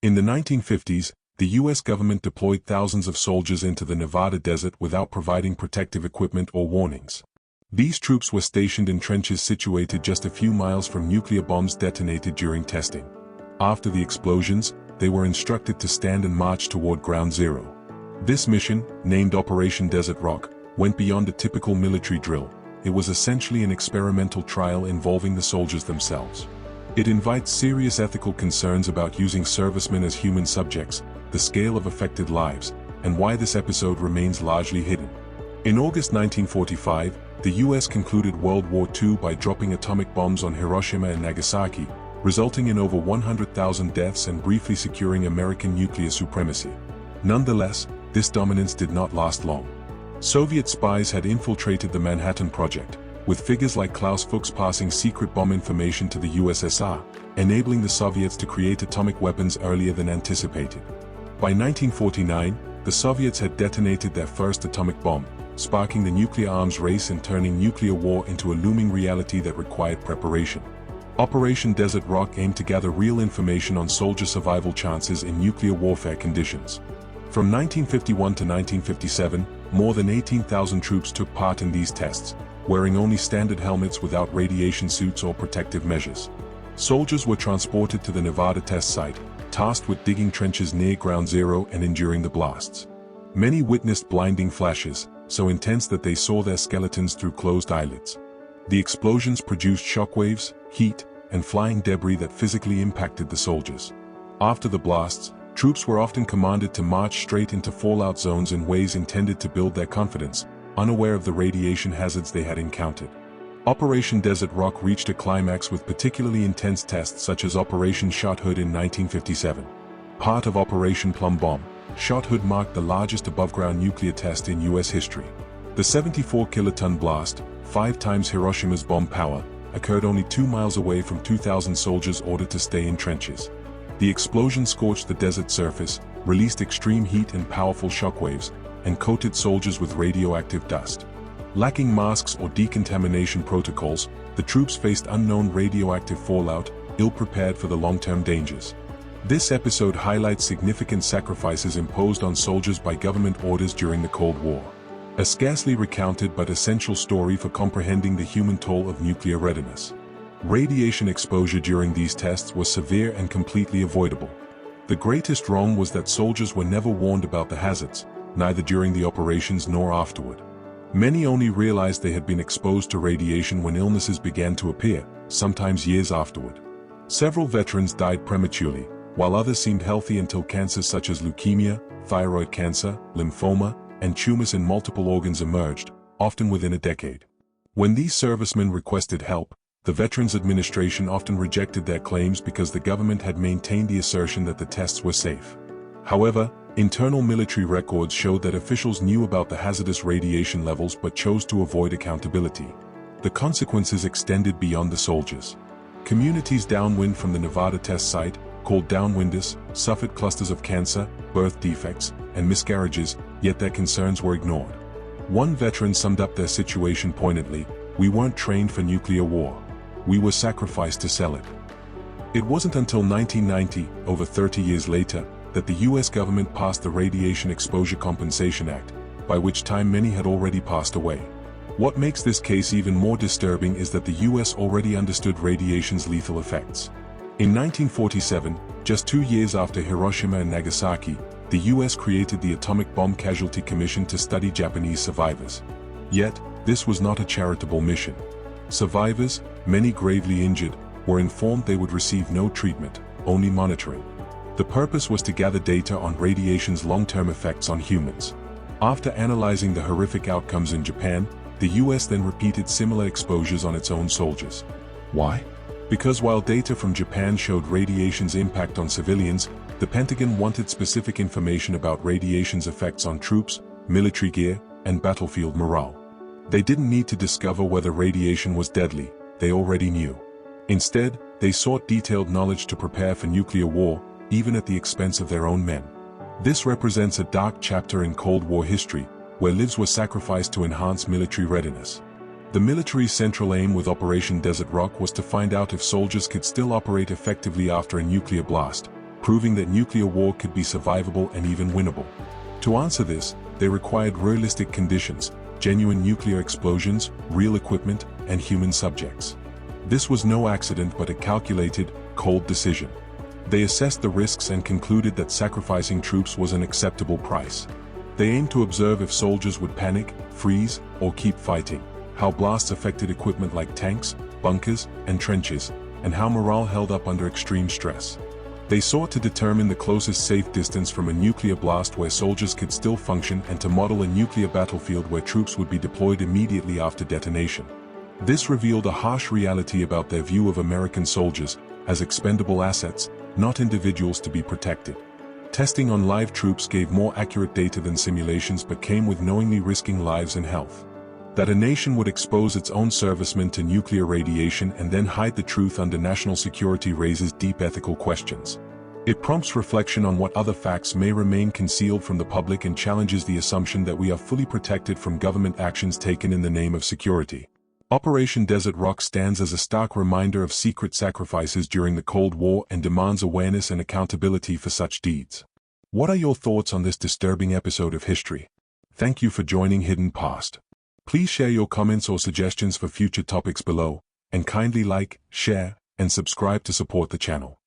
In the 1950s, the U.S. government deployed thousands of soldiers into the Nevada desert without providing protective equipment or warnings. These troops were stationed in trenches situated just a few miles from nuclear bombs detonated during testing. After the explosions, they were instructed to stand and march toward Ground Zero. This mission, named Operation Desert Rock, went beyond a typical military drill. It was essentially an experimental trial involving the soldiers themselves. It invites serious ethical concerns about using servicemen as human subjects, the scale of affected lives, and why this episode remains largely hidden. In August 1945, the U.S. concluded World War II by dropping atomic bombs on Hiroshima and Nagasaki, resulting in over 100,000 deaths and briefly securing American nuclear supremacy. Nonetheless, this dominance did not last long. Soviet spies had infiltrated the Manhattan Project, with figures like Klaus Fuchs passing secret bomb information to the USSR, enabling the Soviets to create atomic weapons earlier than anticipated. By 1949, the Soviets had detonated their first atomic bomb, sparking the nuclear arms race and turning nuclear war into a looming reality that required preparation. Operation Desert Rock aimed to gather real information on soldier survival chances in nuclear warfare conditions. From 1951 to 1957, more than 18,000 troops took part in these tests, wearing only standard helmets without radiation suits or protective measures. Soldiers were transported to the Nevada test site, tasked with digging trenches near Ground Zero and enduring the blasts. Many witnessed blinding flashes, so intense that they saw their skeletons through closed eyelids. The explosions produced shockwaves, heat, and flying debris that physically impacted the soldiers. After the blasts, troops were often commanded to march straight into fallout zones in ways intended to build their confidence, unaware of the radiation hazards they had encountered. Operation Desert Rock reached a climax with particularly intense tests such as Operation Shot Hood in 1957. Part of Operation Plum Bomb, Shot Hood marked the largest above-ground nuclear test in U.S. history. The 74-kiloton blast, 5 times Hiroshima's bomb power, occurred only 2 miles away from 2,000 soldiers ordered to stay in trenches. The explosion scorched the desert surface, released extreme heat and powerful shockwaves, and coated soldiers with radioactive dust. Lacking masks or decontamination protocols, the troops faced unknown radioactive fallout, ill-prepared for the long-term dangers. This episode highlights significant sacrifices imposed on soldiers by government orders during the Cold War. A scarcely recounted but essential story for comprehending the human toll of nuclear readiness. Radiation exposure during these tests was severe and completely avoidable. The greatest wrong was that soldiers were never warned about the hazards, neither during the operations nor afterward. Many only realized they had been exposed to radiation when illnesses began to appear, sometimes years afterward. Several veterans died prematurely, while others seemed healthy until cancers such as leukemia, thyroid cancer, lymphoma, and tumors in multiple organs emerged, often within a decade. When these servicemen requested help, the Veterans Administration often rejected their claims because the government had maintained the assertion that the tests were safe. However, internal military records showed that officials knew about the hazardous radiation levels but chose to avoid accountability. The consequences extended beyond the soldiers. Communities downwind from the Nevada test site, called downwinders, suffered clusters of cancer, birth defects, and miscarriages, yet their concerns were ignored. One veteran summed up their situation poignantly: "We weren't trained for nuclear war. We were sacrificed to sell it." It wasn't until 1990, over 30 years later, that the U.S. government passed the Radiation Exposure Compensation Act, by which time many had already passed away. What makes this case even more disturbing is that the U.S. already understood radiation's lethal effects. In 1947, just 2 years after Hiroshima and Nagasaki, the U.S. created the Atomic Bomb Casualty Commission to study Japanese survivors. Yet, this was not a charitable mission. Survivors, many gravely injured, were informed they would receive no treatment, only monitoring. The purpose was to gather data on radiation's long-term effects on humans. After analyzing the horrific outcomes in Japan, the U.S. then repeated similar exposures on its own soldiers. Why? Because while data from Japan showed radiation's impact on civilians, the Pentagon wanted specific information about radiation's effects on troops, military gear, and battlefield morale. They didn't need to discover whether radiation was deadly, they already knew. Instead, they sought detailed knowledge to prepare for nuclear war, even at the expense of their own men. This represents a dark chapter in Cold War history, where lives were sacrificed to enhance military readiness. The military's central aim with Operation Desert Rock was to find out if soldiers could still operate effectively after a nuclear blast, proving that nuclear war could be survivable and even winnable. To answer this, they required realistic conditions, genuine nuclear explosions, real equipment, and human subjects. This was no accident but a calculated, cold decision. They assessed the risks and concluded that sacrificing troops was an acceptable price. They aimed to observe if soldiers would panic, freeze, or keep fighting, how blasts affected equipment like tanks, bunkers, and trenches, and how morale held up under extreme stress. They sought to determine the closest safe distance from a nuclear blast where soldiers could still function and to model a nuclear battlefield where troops would be deployed immediately after detonation. This revealed a harsh reality about their view of American soldiers as expendable assets, not individuals to be protected. Testing on live troops gave more accurate data than simulations but came with knowingly risking lives and health. That a nation would expose its own servicemen to nuclear radiation and then hide the truth under national security raises deep ethical questions. It prompts reflection on what other facts may remain concealed from the public and challenges the assumption that we are fully protected from government actions taken in the name of security. Operation Desert Rock stands as a stark reminder of secret sacrifices during the Cold War and demands awareness and accountability for such deeds. What are your thoughts on this disturbing episode of history? Thank you for joining Hidden Past. Please share your comments or suggestions for future topics below, and kindly like, share, and subscribe to support the channel.